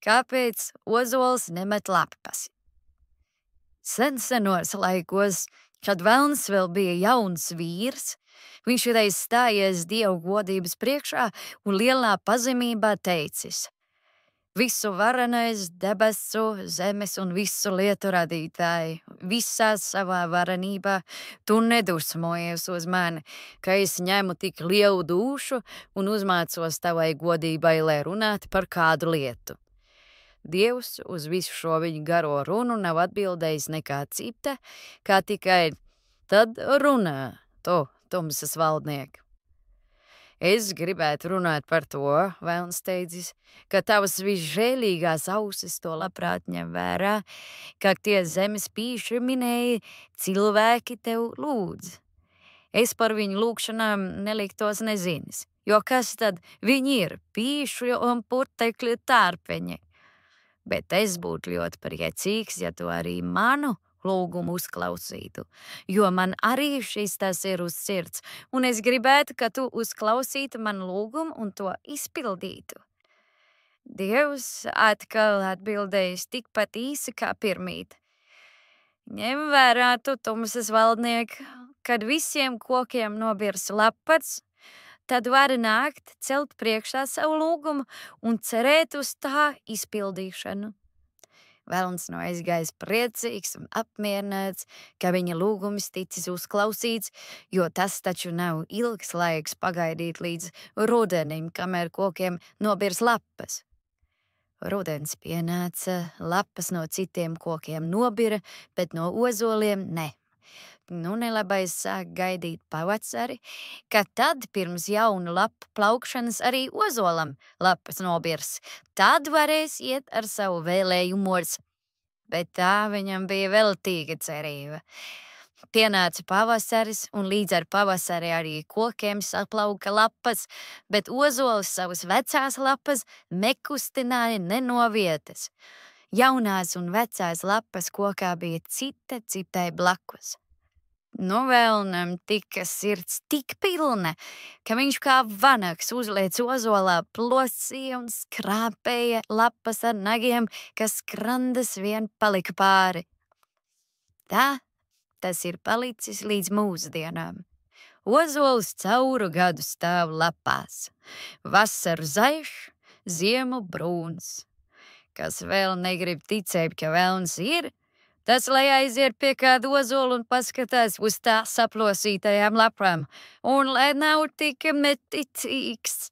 kāpēc ozols nemet lapas. Senos laikos, kad velns vēl bija jauns vīrs, viņš reiz stājies Dievu godības priekšā un lielā pazemībā teicis: Visu varenais, debesu, zemes un visu lietu radītāji, visā savā varenībā tu nedusmojies uz mani, ka es ņemu tik lielu dūšu un uzmācos tavai godībai, lai runātu par kādu lietu. Dievs uz visu šo viņu garo runu nav atbildējis nekā cita, kā tikai tad runā, tu, tumsas valdnieki. Es gribētu runāt par to, velns teicis, ka tavas visžēlīgās ausis to labprāt ņem vērā, ka tie zemes pīši minēja, cilvēki tev lūdz. Es par viņu lūgšanām neliktos nezinis, jo kas tad viņi ir, pīšu un putekļu tārpeņi. Bet es būtu ļoti priecīgs, ja tu arī manu lūgumu uzklausītu, jo man arī šis tas ir uz sirds, un es gribētu, ka tu uzklausītu manu lūgumu un to izpildītu. Dievs atkal atbildējis tikpat īsi kā pirmīt. Ņem vērā tu, tumsas valdnieki, kad visiem kokiem nobirs lapas, tad vari nākt, celt priekšā savu lūgumu un cerēt uz tā izpildīšanu. Velns no aizgājis priecīgs un apmierināts, ka viņa lūgums ticis uzklausīts, jo tas taču nav ilgs laiks pagaidīt līdz rudenim, kamēr kokiem nobirs lapas. Rudens pienāca, lapas no citiem kokiem nobira, bet no ozoliem ne. Nu nelabais sāk gaidīt pavasari, ka tad pirms jaunu lapu plaukšanas arī ozolam lapas nobirs. Tad varēs iet ar savu vēlējumos, bet tā viņam bija veltīga cerība. Pienāca pavasaris, un līdz ar pavasari arī kokiem saplauka lapas, bet ozols savas vecās lapas nekustināja ne no vietas. Jaunās un vecās lapas kokā bija cita citai blakus. Nu velnam tika sirds tik pilna, ka viņš kā vanags uzliec ozolā plosīja un skrāpēja lapas ar nagiem, kas skrandas vien palika pāri. Tā tas ir palicis līdz mūsdienām. Ozols cauru gadu stāv lapās. Vasaru zaļš, ziemu brūns. Kas vēl negrib ticēt, ka velns ir, tas, lai aiziet pie kāda ozola un paskatās uz tā saplosītajām lapām, un lai nav tik meticīgs.